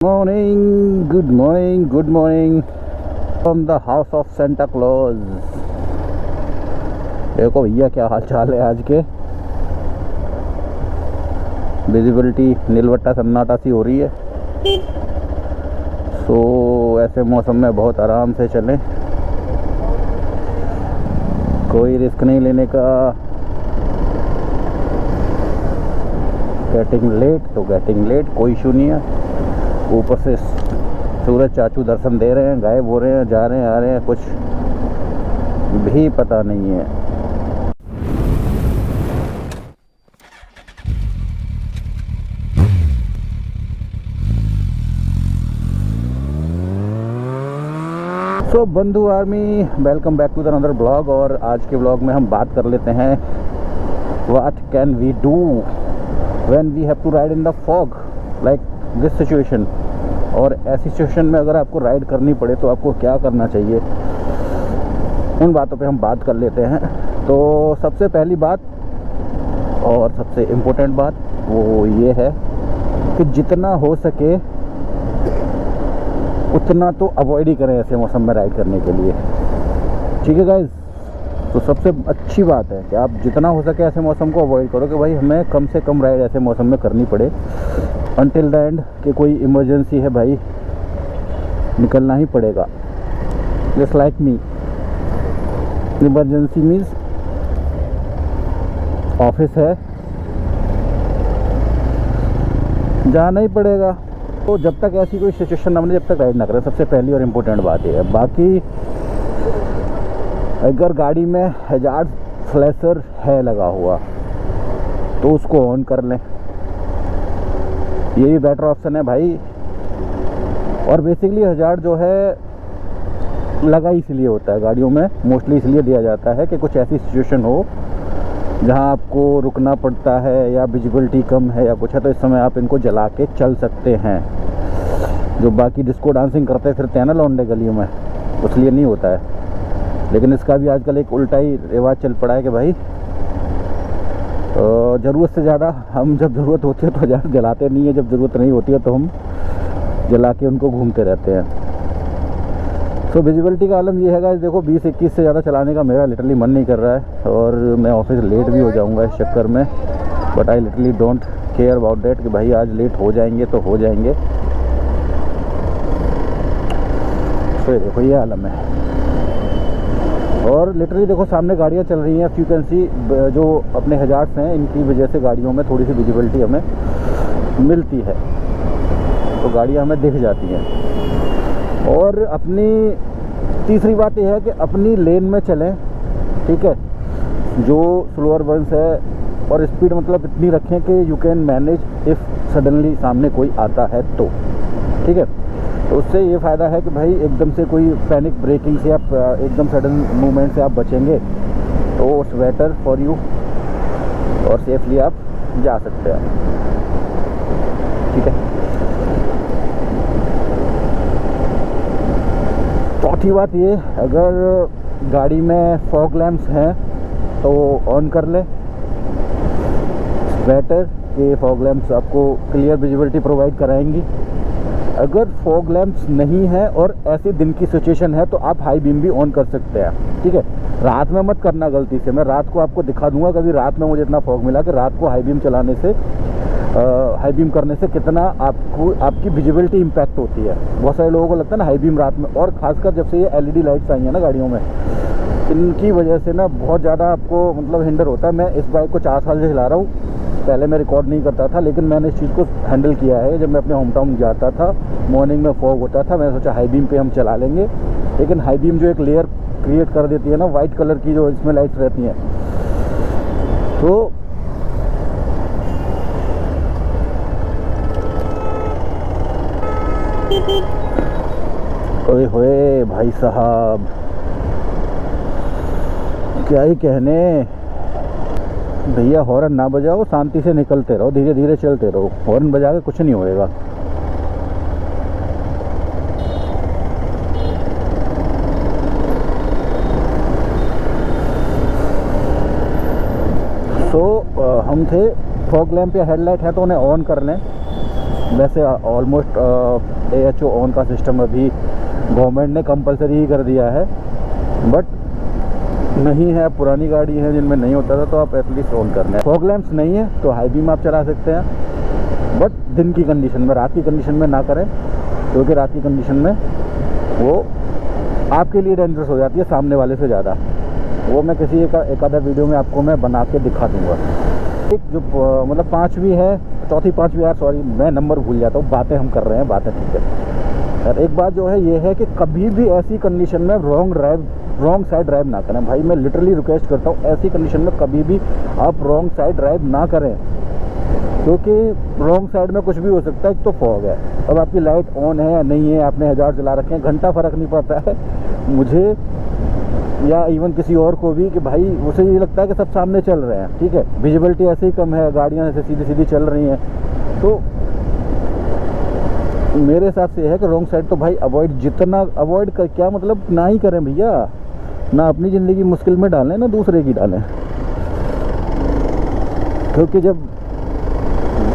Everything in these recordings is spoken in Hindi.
Good morning from the house of Santa Claus। देखो भैया क्या हाल चाल है आज के। विजिबिलिटी नीलवट्टा सन्नाटा सी हो रही है। तो ऐसे मौसम में बहुत आराम से चलें, कोई रिस्क नहीं लेने का। गेटिंग लेट कोई इशू नहीं है। ऊपर से सूरज चाचू दर्शन दे रहे हैं, गायब हो रहे हैं, जा रहे हैं, आ रहे हैं, कुछ भी पता नहीं है। So Bandhu army, welcome back to the another blog. और आज के ब्लॉग में हम बात कर लेते हैं what can we do when we have to ride in the fog like this situation. और ऐसी सिचुएशन में अगर आपको राइड करनी पड़े तो आपको क्या करना चाहिए, उन बातों पे हम बात कर लेते हैं। तो सबसे पहली बात और सबसे इम्पोर्टेंट बात वो ये है कि जितना हो सके उतना तो अवॉइड ही करें ऐसे मौसम में राइड करने के लिए, ठीक है गाइज। तो सबसे अच्छी बात है कि आप जितना हो सके ऐसे मौसम को अवॉइड करो कि भाई हमें कम से कम राइड ऐसे मौसम में करनी पड़े अनटिल द एंड कि कोई इमरजेंसी है भाई, निकलना ही पड़ेगा। Just like me, emergency means office है, जाना ही पड़ेगा। तो जब तक ऐसी कोई सिचुएशन ना बने जब तक राइड ना करें, सबसे पहली और इम्पोर्टेंट बात ये है। बाकी अगर गाड़ी में हैजार्ड फ्लैशर है लगा हुआ तो उसको ऑन कर लें, ये भी बेटर ऑप्शन है भाई। और बेसिकली हैजार्ड जो है लगा इसलिए होता है गाड़ियों में, मोस्टली इसलिए दिया जाता है कि कुछ ऐसी सिचुएशन हो जहां आपको रुकना पड़ता है या विजिबिलिटी कम है या कुछ है, तो इस समय आप इनको जला के चल सकते हैं। जो बाकी डिस्को डांसिंग करते फिरते हैं ना लौंडे गलियों में, उसलिए नहीं होता है। लेकिन इसका भी आजकल एक उल्टा ही रिवाज चल पड़ा है कि भाई ज़रूरत से ज़्यादा हम जब ज़रूरत होती है तो जलाते नहीं है, जब ज़रूरत नहीं होती है तो हम जला के उनको घूमते रहते हैं। सो विजिबिलिटी का आलम ये है गाइस, देखो 20-21 से ज़्यादा चलाने का मेरा लिटरली मन नहीं कर रहा है और मैं ऑफिस लेट भी हो जाऊंगा इस चक्कर में। But I literally don't care about that कि भाई आज लेट हो जाएंगे तो हो जाएंगे। तो देखो ये आलम है। और लिटरली देखो सामने गाड़ियाँ चल रही हैं, यू कैन सी, जो अपने हैजार्ड्स हैं इनकी वजह से गाड़ियों में थोड़ी सी विजिबिलिटी हमें मिलती है, तो गाड़ियाँ हमें दिख जाती हैं। और अपनी तीसरी बात यह है कि अपनी लेन में चलें, ठीक है, जो स्लोअर वंस है, और स्पीड मतलब इतनी रखें कि you can manage if suddenly सामने कोई आता है तो, ठीक है। तो उससे ये फ़ायदा है कि भाई एकदम से कोई पैनिक ब्रेकिंग से आप एकदम सडन मूवमेंट से आप बचेंगे तो इट्स बेटर फॉर यू और सेफली आप जा सकते हैं, ठीक है। चौथी बात ये, अगर गाड़ी में फॉग लैंप्स हैं तो ऑन कर लें, बेटर कि फॉग लैंप्स आपको क्लियर विजिबिलिटी प्रोवाइड कराएंगी। अगर फॉग लैंप्स नहीं है और ऐसे दिन की सिचुएशन है तो आप हाई बीम भी ऑन कर सकते हैं, ठीक है। रात में मत करना गलती से, मैं रात को आपको दिखा दूंगा कभी रात में मुझे इतना फॉग मिला कि रात को हाई बीम चलाने से हाई बीम करने से कितना आपको आपकी विजिबिलिटी इम्पैक्ट होती है। बहुत सारे लोगों को लगता है ना हाई बीम रात में, और ख़ासकर जब से ये एलईडी लाइट्स आई हैं ना गाड़ियों में, इनकी वजह से ना बहुत ज़्यादा आपको मतलब हिंडर होता है। मैं इस बाइक को 4 साल से चला रहा हूँ, पहले मैं रिकॉर्ड नहीं करता था, लेकिन मैंने इस चीज़ को हैंडल किया है। जब मैं अपने होम टाउन जाता था, मॉर्निंग में फॉग होता था, मैंने सोचा हाई बीम पे हम चला लेंगे, लेकिन हाई बीम जो एक लेयर क्रिएट कर देती है ना वाइट कलर की, जो इसमें लाइट्स रहती हैं, तो ओए होए भाई साहब, क्या ही कहने भैया। हॉर्न ना बजाओ, शांति से निकलते रहो, धीरे धीरे चलते रहो, हॉर्न बजा के कुछ नहीं होएगा। तो हम थे फॉग लैंप या हेडलाइट है तो उन्हें ऑन कर लें, वैसे ऑलमोस्ट AHO ऑन का सिस्टम अभी गवर्नमेंट ने कंपलसरी ही कर दिया है, बट नहीं है, पुरानी गाड़ी है जिनमें नहीं होता था, तो आप एटलीस्ट ऑन करना है। फॉग लैंप्स नहीं है तो हाई बीम आप चला सकते हैं, बट दिन की कंडीशन में, रात की कंडीशन में ना करें, क्योंकि रात की कंडीशन में वो आपके लिए डेंजरस हो जाती है सामने वाले से ज़्यादा। वो मैं किसी एक आधा वीडियो में आपको मैं बना के दिखा दूँगा। एक जो मतलब 5वीं है, चौथी 5वीं, यार सॉरी मैं नंबर भूल जाता हूँ, बातें हम कर रहे हैं, बातें ठीक है यार। एक बात जो है ये है कि कभी भी ऐसी कंडीशन में रॉन्ग साइड ड्राइव ना करें भाई। मैं लिटरली रिक्वेस्ट करता हूँ, ऐसी कंडीशन में कभी भी आप रॉन्ग साइड ड्राइव ना करें, क्योंकि रॉन्ग साइड में कुछ भी हो सकता है। एक तो फॉग है, अब आपकी लाइट ऑन है या नहीं है, आपने 1000 जला रखे हैं, घंटा फ़र्क नहीं पड़ता है मुझे या इवन किसी और को भी, कि भाई उसे ये लगता है कि सब सामने चल रहे हैं, ठीक है, विजिबिलिटी ऐसे ही कम है, गाड़ियाँ ऐसे सीधी सीधी चल रही हैं, तो मेरे हिसाब से है कि रॉन्ग साइड तो भाई अवॉइड, जितना अवॉइड कर, क्या मतलब ना ही करें भैया, ना अपनी ज़िंदगी मुश्किल में डालें ना दूसरे की डालें। क्योंकि जब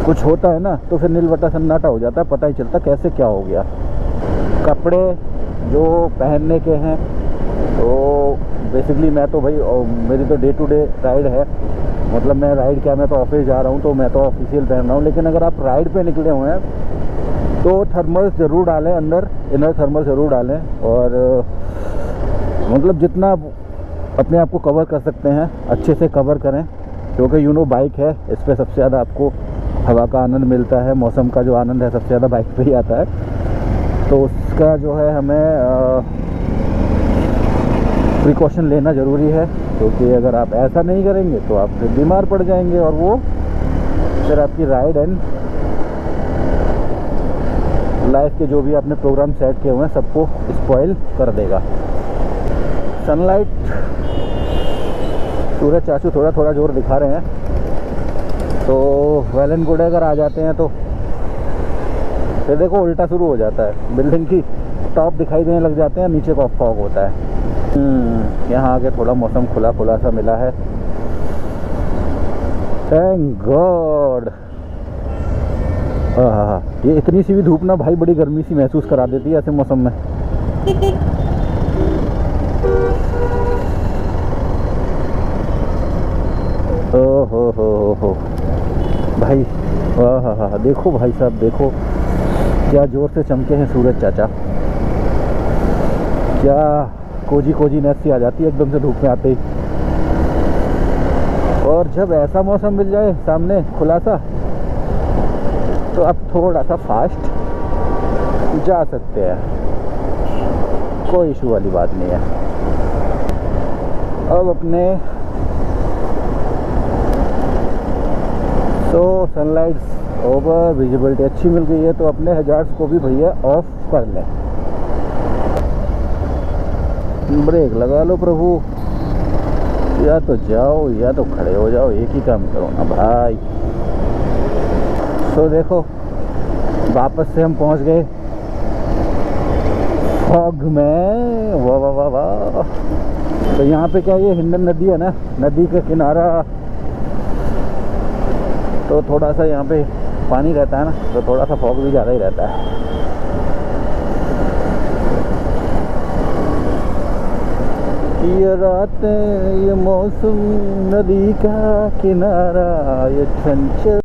कुछ होता है ना तो फिर नीलवटा सन्नाटा हो जाता है, पता ही चलता कैसे क्या हो गया। कपड़े जो पहनने के हैं, तो बेसिकली मैं तो भाई, मेरी तो डे टू डे राइड है, मतलब मैं राइड क्या, मैं तो ऑफिस जा रहा हूँ तो मैं तो ऑफिशियल पहन रहा हूँ, लेकिन अगर आप राइड पे निकले हुए हैं तो थर्मल ज़रूर डालें, अंदर इनर थर्मल ज़रूर डालें, और मतलब जितना अपने आप को कवर कर सकते हैं अच्छे से कवर करें, क्योंकि बाइक है, इस पर सबसे ज़्यादा आपको हवा का आनंद मिलता है, मौसम का जो आनंद है सबसे ज़्यादा बाइक पे ही आता है, तो उसका जो है हमें प्रिकॉशन लेना ज़रूरी है, क्योंकि अगर आप ऐसा नहीं करेंगे तो आप फिर बीमार पड़ जाएंगे, और वो फिर आपकी राइड एंड लाइफ के जो भी आपने प्रोग्राम सेट किए हुए हैं सबको स्पॉइल कर देगा। सनलाइट, सूरज चाचू थोड़ा थोड़ा जोर दिखा रहे हैं, तो वेल एंड गुड है। अगर आ जाते हैं तो फिर देखो उल्टा शुरू हो जाता है, बिल्डिंग की टॉप दिखाई देने लग जाते हैं, नीचे का फॉग होता है। यहाँ आके थोड़ा मौसम खुला खुला सा मिला है, थैंक गॉड। हाँ, ये इतनी सी भी धूप ना भाई बड़ी गर्मी सी महसूस करा देती है ऐसे मौसम में। हो भाई, हाँ, देखो भाई साहब, देखो क्या जोर से चमके हैं सूरज चाचा, क्या कोजी नेस सी आ जाती है एकदम से धूप में आते ही। और जब ऐसा मौसम मिल जाए सामने खुला सा, तो अब थोड़ा सा फास्ट जा सकते हैं, कोई इशू वाली बात नहीं है। अब अपने तो सनलाइट ओवर, विजिबिलिटी अच्छी मिल गई है, तो अपने हजार्ड्स को भी भैया ऑफ कर लें। ब्रेक लगा लो प्रभु, या तो जाओ या तो खड़े हो जाओ, एक ही काम करो ना भाई। तो देखो वापस से हम पहुंच गए फॉग में, वाह वाह वाह वाह। तो यहाँ पे क्या, ये हिंडन नदी है ना, नदी का किनारा, तो थोड़ा सा यहाँ पे पानी रहता है ना, तो थोड़ा सा फॉग भी ज़्यादा ही रहता है। ये रातें, ये मौसम, नदी का किनारा, ये छंछर